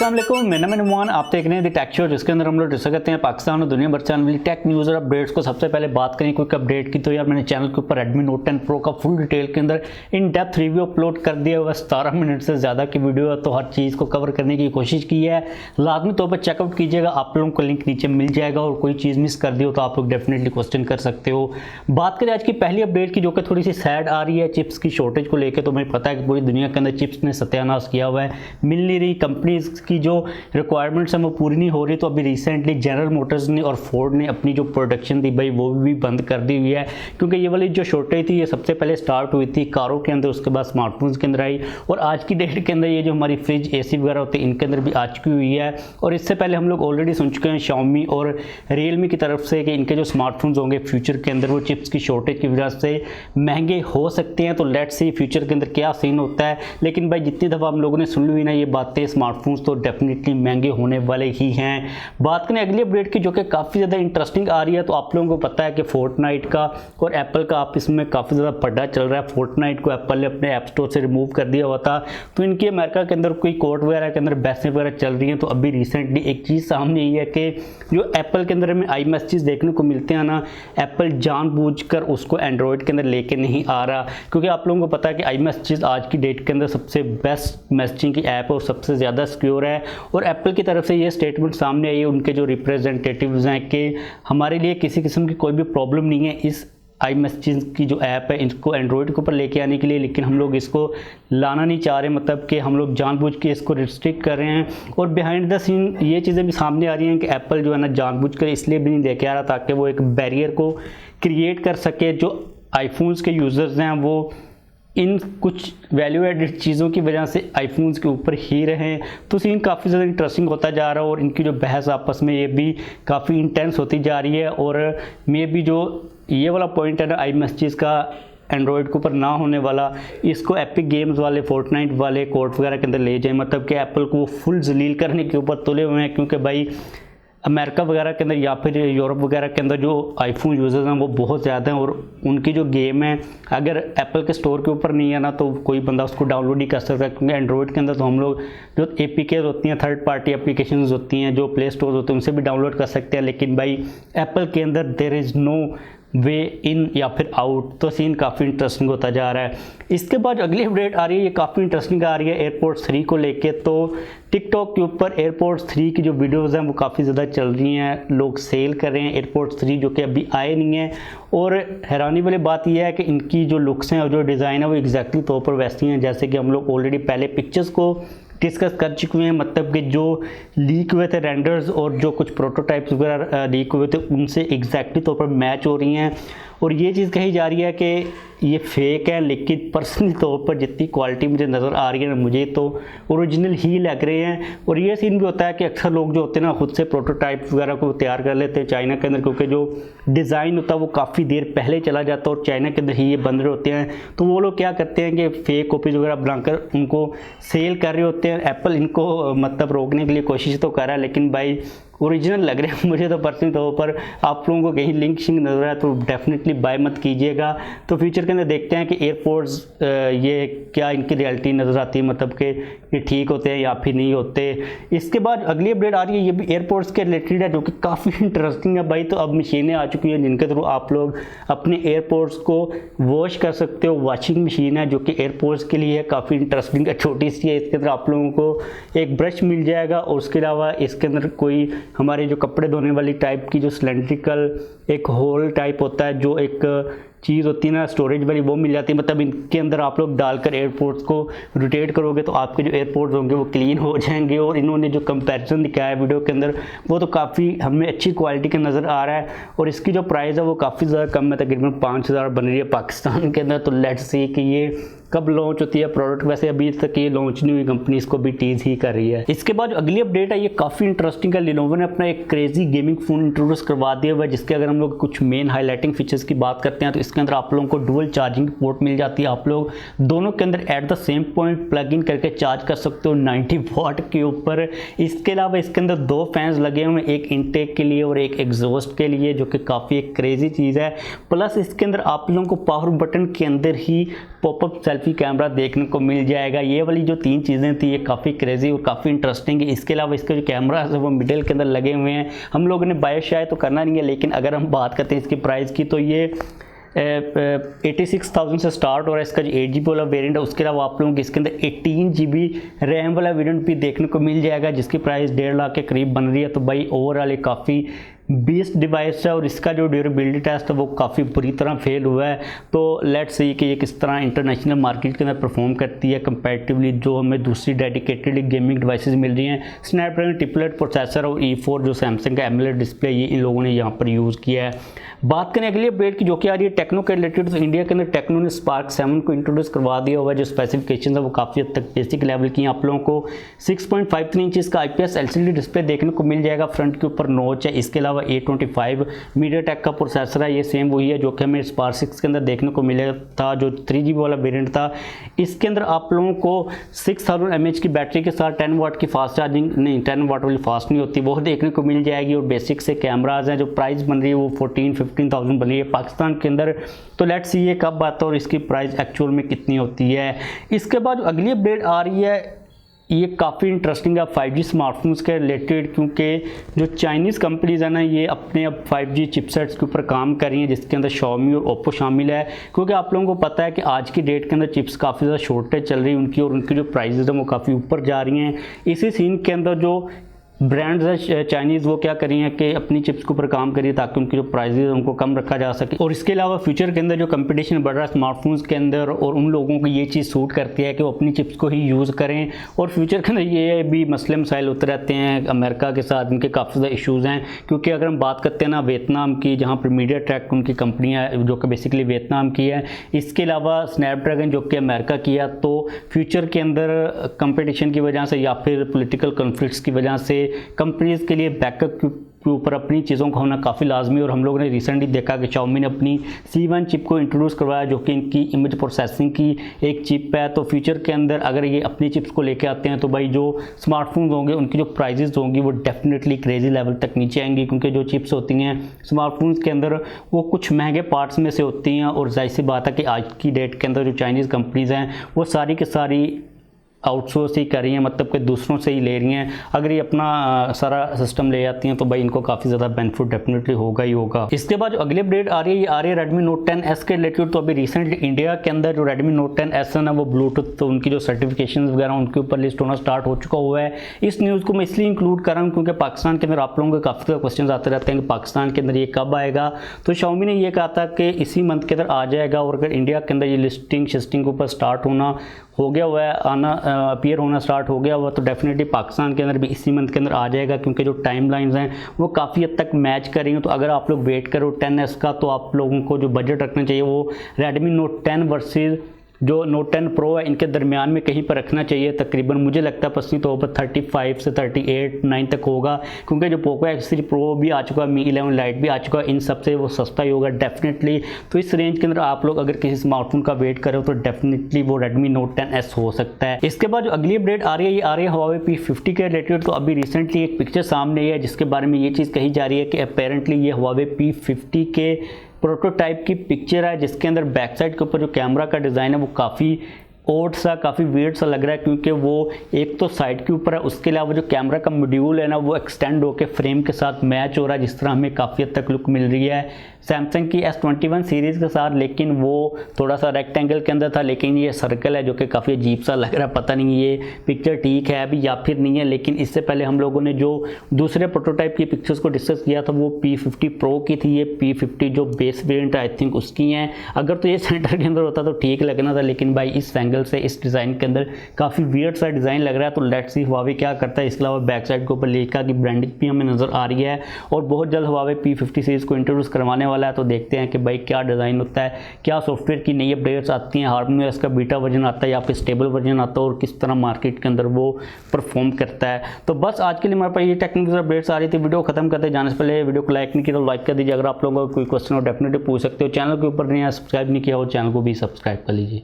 अस्सलाम वालेकुम, मेरा नाम नुमान। आप देख रहे हैं द टेकशो, जिसके अंदर हम लोग डिस्कस करते हैं पाकिस्तान और दुनिया भर से आने वाली टेक न्यूज़ और अपडेट्स को। सबसे पहले बात करें क्विक अपडेट की, तो यार मैंने चैनल के ऊपर Redmi Note 10 Pro का फुल डिटेल के अंदर इन डेप्थ रिव्यू अपलोड कर दिया हुआ। 17 मिनट से ज़्यादा की वीडियो है, तो हर चीज़ को कवर करने की कोशिश की है। लाजमी तौर पर चेकआउट कीजिएगा, आप लोगों को लिंक नीचे मिल जाएगा। और कोई चीज़ मिस कर दी हो तो आप लोग डेफिनेटली क्वेश्चन कर सकते हो। बात करें आज की पहली अपडेट की, जो कि थोड़ी सी सैड आ रही है चिप्स की शॉर्टेज को लेकर। तो मुझे पता है कि पूरी दुनिया के अंदर चिप्स ने सत्यानाश किया हुआ है, मिल नहीं रही। कंपनीज की जो रिक्वायरमेंट्स हैं वो पूरी नहीं हो रही। तो अभी रिसेंटली जनरल मोटर्स ने और फोर्ड ने अपनी जो प्रोडक्शन थी भाई वो भी बंद कर दी हुई है, क्योंकि ये वाली जो शॉर्टेज थी ये सबसे पहले स्टार्ट हुई थी कारों के अंदर, उसके बाद स्मार्टफोन्स के अंदर आई, और आज की डेट के अंदर ये जो हमारी फ्रिज एसी वगैरह होती है इनके अंदर भी आ चुकी हुई है। और इससे पहले हम लोग ऑलरेडी सुन चुके हैं Xiaomi और Realme की तरफ से कि इनके जो स्मार्टफोन्स होंगे फ्यूचर के अंदर वो चिप्स की शॉर्टेज की वजह से महंगे हो सकते हैं। तो लेट्स सी फ्यूचर के अंदर क्या सीन होता है। लेकिन भाई जितनी दफ़ा हम लोगों ने सुन ली ना ये बातें, स्मार्टफोन्स तो डेफिनेटली महंगे होने वाले ही हैं। बात करें अगली अपडेट की, जो कि काफ़ी ज़्यादा इंटरेस्टिंग आ रही है। तो आप लोगों को पता है कि फोर्टनाइट का और एप्पल का आपस में काफ़ी ज़्यादा पड्डा चल रहा है। फोर्टनाइट को एप्पल ने अपने ऐप स्टोर से रिमूव कर दिया हुआ था, तो इनकी अमेरिका के अंदर कोई कोर्ट वगैरह के अंदर बहसें वगैरह चल रही हैं। तो अभी रिसेंटली एक चीज़ सामने आई है कि जो एप्पल के अंदर हमें आई मैसेज देखने को मिलते हैं ना, एप्पल जानबूझकर उसको एंड्रॉयड के अंदर लेके नहीं आ रहा, क्योंकि आप लोगों को पता है कि आई मैसेज आज की डेट के अंदर सबसे बेस्ट मैसेजिंग की ऐप और सबसे ज़्यादा सिक्योर है। और एप्पल की तरफ से ये स्टेटमेंट सामने आई है उनके जो रिप्रेजेंटेटिव्स हैं कि हमारे लिए किसी किस्म की कोई भी प्रॉब्लम नहीं है इस आई मैसेज की जो ऐप है इसको एंड्रॉयड के ऊपर लेके आने के लिए, लेकिन हम लोग इसको लाना नहीं चाह रहे, मतलब कि हम लोग जानबूझ के इसको रिस्ट्रिक्ट कर रहे हैं। और बिहाइंड द सीन ये चीज़ें भी सामने आ रही हैं कि एप्पल जो है ना जानबूझ कर इसलिए भी नहीं लेके आ रहा ताकि वो एक बैरियर को क्रिएट कर सके। जो आईफोन्स के यूज़र्स हैं वो इन कुछ वैल्यू एडिड चीज़ों की वजह से आईफोन्स के ऊपर ही रहें। तो सीन काफ़ी ज़्यादा इंटरेस्टिंग होता जा रहा है और इनकी जो बहस आपस में ये भी काफ़ी इंटेंस होती जा रही है। और मे भी जो ये वाला पॉइंट है ना आई मैसेज का एंड्रॉयड के ऊपर ना होने वाला, इसको एपिक गेम्स वाले फोर्टनाइट वाले कोर्ट वगैरह के अंदर ले जाए, मतलब कि एप्पल को फुल जलील करने के ऊपर तुले हुए हैं। क्योंकि भाई अमेरिका वगैरह के अंदर या फिर यूरोप वगैरह के अंदर जो आईफोन यूज़र्स हैं वो बहुत ज़्यादा हैं, और उनकी जो गेम है अगर एप्पल के स्टोर के ऊपर नहीं है ना तो कोई बंदा उसको डाउनलोड नहीं कर सकता। क्योंकि एंड्रॉयड के अंदर तो हम लोग जो APKs होती हैं, थर्ड पार्टी एप्लीकेशंस होती हैं, जो प्ले स्टोर होते हैं उनसे भी डाउनलोड कर सकते हैं। लेकिन भाई एप्पल के अंदर देयर इज़ नो वे इन या फिर आउट। तो सीन काफ़ी इंटरेस्टिंग होता जा रहा है। इसके बाद अगली अपडेट आ रही है, ये काफ़ी इंटरेस्टिंग आ रही है एयरपोर्ट्स 3 को लेके। तो टिकटॉक के ऊपर एयरपोर्ट्स 3 की जो वीडियोस हैं वो काफ़ी ज़्यादा चल रही हैं, लोग सेल कर रहे हैं एयरपोर्ट्स 3 जो कि अभी आए नहीं हैं। और हैरानी वाली बात यह है कि इनकी जो लुक्स हैं और जो डिज़ाइन है वो एग्जैक्टली तौर पर वैसी हैं जैसे कि हम लोग ऑलरेडी पहले पिक्चर्स को डिस्कस कर चुके हैं। मतलब कि जो लीक हुए थे रेंडर्स और जो कुछ प्रोटोटाइप्स वगैरह लीक हुए थे उनसे एग्जैक्टली तौर पर मैच हो रही हैं। और ये चीज़ कही जा रही है कि ये फेक है, लेकिन पर्सनल तौर पर जितनी क्वालिटी मुझे नज़र आ रही है ना मुझे तो ओरिजिनल ही लग रहे हैं। और ये सीन भी होता है कि अक्सर लोग जो होते हैं ना खुद से प्रोटोटाइप वगैरह को तैयार कर लेते हैं चाइना के अंदर, क्योंकि जो डिज़ाइन होता है वो काफ़ी देर पहले चला जाता है और चाइना के अंदर ही ये बन रहे होते हैं। तो वो लोग क्या करते हैं कि फेक कॉपीज़ वगैरह बनाकर उनको सेल कर रहे होते हैं। एप्पल इनको मतलब रोकने के लिए कोशिश तो कर रहा है, लेकिन भाई ओरिजिनल लग रहे हैं मुझे तो पर्सनल तौर पर। आप लोगों को कहीं लिंक शिंक नजर आए तो डेफिनेटली बाय मत कीजिएगा। तो फ्यूचर के अंदर देखते हैं कि एयरपोर्ट्स ये क्या इनकी रियलिटी नज़र आती है, मतलब कि ये ठीक होते हैं या फिर नहीं होते। इसके बाद अगली अपडेट आ रही है, ये भी एयरपोर्ट्स के रिलेटेड है जो कि काफ़ी इंटरेस्टिंग है भाई। तो अब मशीनें आ चुकी हैं जिनके थ्रू आप लोग अपने एयरपोर्ट्स को वॉश कर सकते हो। वॉशिंग मशीन है जो कि एयरपोर्ट्स के लिए काफ़ी इंटरेस्टिंग है, छोटी सी है। इसके अंदर आप लोगों को एक ब्रश मिल जाएगा और उसके अलावा इसके अंदर कोई हमारे जो कपड़े धोने वाली टाइप की जो सिलेंड्रिकल एक होल टाइप होता है, जो एक चीज़ होती है ना स्टोरेज वाली, वो मिल जाती है। मतलब इनके अंदर आप लोग डालकर एयरपोर्ट्स को रोटेट करोगे तो आपके जो एयरपोर्ट्स होंगे वो क्लीन हो जाएंगे। और इन्होंने जो कंपैरिजन दिखाया है वीडियो के अंदर वो तो काफ़ी हमें अच्छी क्वालिटी का नज़र आ रहा है। और इसकी जो प्राइस है वो काफ़ी ज़्यादा कम है, तकरीबन 5000 बन रही है पाकिस्तान के अंदर। तो लेट्स सी कि ये कब लॉन्च होती है प्रोडक्ट। वैसे अभी तक ये लॉन्च नहीं हुई, कंपनी इसको भी टीज ही कर रही है। इसके बाद अगली अपडेट है, ये काफ़ी इंटरेस्टिंग है। लिनोवो ने अपना एक क्रेजी गेमिंग फ़ोन इंट्रोड्यूस करवा दिया हुआ है, जिसके अगर हम लोग कुछ मेन हाईलाइटिंग फीचर्स की बात करते हैं तो इसके अंदर आप लोगों को डुअल चार्जिंग पोर्ट मिल जाती है। आप लोग दोनों के अंदर at the same point plug in करके चार्ज कर सकते हो 90 वाट के ऊपर। इसके अलावा इसके अंदर 2 फैंस लगे हुए हैं, एक इनटेक के लिए और एक एग्जॉस्ट के लिए, जो कि काफ़ी एक क्रेजी चीज़ है। प्लस इसके अंदर आप लोगों को पावर बटन के अंदर ही पॉपअप सेल्फी कैमरा देखने को मिल जाएगा। ये वाली जो 3 चीज़ें थी ये काफ़ी क्रेजी और काफ़ी इंटरेस्टिंग है। इसके अलावा इसके जो कैमरा है वो मिडिल के अंदर लगे हुए हैं। हम लोगों ने बाय शायद तो करना नहीं है, लेकिन अगर हम बात करते हैं इसकी प्राइस की तो ये 86,000 से स्टार्ट हो रहा है इसका जो 8GB वाला वेरिएंट है। उसके अलावा आप लोगों को इसके अंदर 18GB रैम वाला वेरिएंट भी देखने को मिल जाएगा, जिसकी प्राइस 1.5 लाख के करीब बन रही है। तो भाई ओवरऑल ये काफ़ी बेस्ट डिवाइस है और इसका जो ड्यूरेबिलिटी टेस्ट है वो काफ़ी बुरी तरह फेल हुआ है। तो लेट्स सी कि ये किस तरह इंटरनेशनल मार्केट के अंदर परफॉर्म करती है कंपैरेटिवली जो हमें दूसरी डेडिकेटेड गेमिंग डिवाइसेस मिल रही हैं। स्नैपड्रैगन ट्रिपलेट प्रोसेसर और E4 जो सैमसंग का एमोलेड डिस्प्ले ये इन लोगों ने यहाँ पर यूज़ किया है। बात करें अगली अपडेट की जो कि आ रही है टेक्नो के रिलेटेड, तो इंडिया के अंदर टेक्नो ने स्पार्क 7 को इंट्रोड्यूस करवा दिया हुआ है। जो स्पेसिफिकेशन है वो काफ़ी हद तक बेसिक लेवल की हैं। आप लोगों को 6.53 इंचज़ का IPS LCD डिस्प्ले देखने को मिल जाएगा। फ्रंट के ऊपर नॉच है। इसके अलावा A25 मीडियाटेक का प्रोसेसर है, ये सेम वही है जो कि हमें स्पार्क 6 के अंदर देखने को मिला था जो 3GB वाला वेरिएंट था। इसके अंदर आप लोगों को 6000 mAh की बैटरी के साथ 10 वाट की फास्ट चार्जिंग, नहीं 10 वाट वाली फास्ट नहीं होती, वो देखने को मिल जाएगी। और बेसिक से कैमराज हैं। जो प्राइस बन रही है वो 14-15,000 बन रही है पाकिस्तान के अंदर। तो लेट्स सी ये कब आता है और इसकी प्राइस एक्चुअल में कितनी होती है। इसके बाद अगली अपडेट आ रही है ये काफ़ी इंटरेस्टिंग है 5G स्मार्टफोन्स के रिलेटेड, क्योंकि जो चाइनीज़ कंपनीज़ है ना ये अपने अब 5G चिपसेट्स के ऊपर काम कर रही हैं, जिसके अंदर Xiaomi और Oppo शामिल है। क्योंकि आप लोगों को पता है कि आज की डेट के अंदर चिप्स काफ़ी ज़्यादा शॉर्टेज चल रही है उनकी, और उनकी जो प्राइजेज़ हैं वो काफ़ी ऊपर जा रही हैं। इसी सीन के अंदर जो ब्रांड्स है चाइनीज़ वो क्या करी हैं कि अपनी चिप्स के ऊपर काम करिए ताकि उनकी जो प्राइसेस उनको कम रखा जा सके। और इसके अलावा फ्यूचर के अंदर जो कंपटीशन बढ़ रहा है स्मार्टफोन्स के अंदर, और उन लोगों को ये चीज़ सूट करती है कि वो अपनी चिप्स को ही यूज़ करें। और फ्यूचर के अंदर ये भी मसले मसाइल होते रहते हैं अमेरिका के साथ, इनके काफ़ी ज़्यादा इशूज़ हैं। क्योंकि अगर हम बात करते हैं ना वियतनाम की, जहाँ पर मीडियाटेक उनकी कंपनियाँ जो कि बेसिकली वियतनाम की है, इसके अलावा स्नैपड्रैगन जो कि अमेरिका की है, तो फ्यूचर के अंदर कंपटीशन की वजह से या फिर पोलिटिकल कॉन्फ्लिक्ट्स की वजह से कंपनीज के लिए बैकअप के ऊपर अपनी चीज़ों का होना काफ़ी लाजमी। और हम लोगों ने रिसेंटली देखा कि Xiaomi ने अपनी C1 चिप को इंट्रोड्यूस करवाया जो कि इनकी इमेज प्रोसेसिंग की एक चिप है। तो फ्यूचर के अंदर अगर ये अपनी चिप्स को लेके आते हैं तो भाई जो स्मार्टफोन्स होंगे उनकी जो प्राइजेस होंगी वो डेफिनेटली क्रेजी लेवल तक नीचे आएंगी, क्योंकि जो चिप्स होती हैं स्मार्टफोन्स के अंदर वो कुछ महंगे पार्ट्स में से होती हैं। और जाहिर सी बात है कि आज की डेट के अंदर जो चाइनीज़ कंपनीज़ हैं वो सारी की सारी आउटसोर्स ही कर रही हैं, मतलब कि दूसरों से ही ले रही हैं। अगर ये अपना सारा सिस्टम ले जाती हैं तो भाई इनको काफ़ी ज़्यादा बेनिफिट डेफिनेटली होगा ही होगा। इसके बाद जो अगली अपडेट आ रही है ये आ रही है Redmi Note 10S के रिलेटेड। तो अभी रिसेंटली इंडिया के अंदर जो Redmi Note 10S है ना वो ब्लूटूथ, तो उनकी जो सर्टिफिकेशन वगैरह उनके ऊपर लिस्ट होना स्टार्ट हो चुका हुआ है। इस न्यूज़ को मैं इसलिए इंक्लूड कर रहा हूँ क्योंकि पाकिस्तान के अंदर आप लोगों के काफ़ी ज़्यादा क्वेश्चन आते रहते हैं कि पाकिस्तान के अंदर ये कब आएगा। तो Xiaomi ने ये कहा था कि इसी मंथ के अंदर आ जाएगा, और अगर इंडिया के अंदर ये लिस्टिंग शिस्टिंग के ऊपर स्टार्ट होना हो गया हुआ है, आना अपीयर होना स्टार्ट हो गया हुआ, तो डेफिनेटली पाकिस्तान के अंदर भी इसी मंथ के अंदर आ जाएगा, क्योंकि जो टाइम लाइन्स हैं वो काफ़ी हद तक मैच कर रही हैं। तो अगर आप लोग वेट करो 10S का, तो आप लोगों को जो बजट रखना चाहिए वो Redmi Note 10 वर्सेस जो Note 10 Pro है इनके दरमियान में कहीं पर रखना चाहिए। तकरीबन मुझे लगता है पर्सनली तौर पर 35 से 38-9 तक होगा, क्योंकि जो Poco X3 Pro भी आ चुका है, Mi 11 Lite भी आ चुका है, इन सबसे वो सस्ता ही होगा डेफिनेटली। तो इस रेंज के अंदर आप लोग अगर किसी स्मार्टफोन का वेट करो तो डेफिनेटली वो Redmi Note 10S हो सकता है। इसके बाद जो अगली अपडेट आ रही है ये आ रही है Huawei P50 के रिलेटेड। तो अभी रिसेंटली एक पिक्चर सामने आई है जिसके बारे में ये चीज़ कही जा रही है कि अपेरेंटली ये Huawei P50 के प्रोटोटाइप की पिक्चर है, जिसके अंदर बैक साइड के ऊपर जो कैमरा का डिज़ाइन है वो काफ़ी ओड सा, काफ़ी वियर्ड सा लग रहा है, क्योंकि वो एक तो साइड के ऊपर है, उसके अलावा जो कैमरा का मॉड्यूल है ना वो एक्सटेंड होकर फ्रेम के साथ मैच हो रहा है, जिस तरह हमें काफ़ी हद तक लुक मिल रही है सैमसंग की S21 सीरीज़ के साथ। लेकिन वो थोड़ा सा रेक्टेंगल के अंदर था, लेकिन ये सर्कल है जो कि काफ़ी अजीब सा लग रहा है। पता नहीं ये पिक्चर ठीक है अभी या फिर नहीं है। लेकिन इससे पहले हम लोगों ने जो दूसरे प्रोटोटाइप की पिक्चर्स को डिस्कस किया था वो P50 Pro की थी। ये P50 जो बेस वेरिएंट आई थिंक उसकी हैं। अगर तो ये सेंटर के अंदर होता तो ठीक लगना था, लेकिन भाई इस एंगल से इस डिज़ाइन के अंदर काफ़ी वियर्ड सा डिज़ाइन लग रहा है। तो लेट्स सी Huawei क्या करता है। इसके अलावा बैक साइड के ऊपर लेका की ब्रांडिंग भी हमें नज़र आ रही है, और बहुत जल्द Huawei P50 सीरीज़ को इंट्रोड्यूस करवाने वाला है। तो देखते हैं कि भाई क्या डिज़ाइन होता है, क्या सॉफ्टवेयर की नई अपडेट्स आती हैं, हार्मोनियस का बीटा वर्जन आता है या फिर स्टेबल वर्जन आता है, और किस तरह मार्केट के अंदर वो परफॉर्म करता है। तो बस आज के लिए हमारे पास ये टेक्निकल अपडेट्स आ रही थी। वीडियो खत्म करते जाने से पहले वीडियो को लाइक नहीं किया तो लाइक कर दीजिए। अगर आप लोगों को कोई क्वेश्चन हो डेफिनेटली पूछ सकते हो। चैनल के ऊपर नहीं है सब्सक्राइब नहीं किया हो, चैनल को भी सब्सक्राइब कर लीजिए।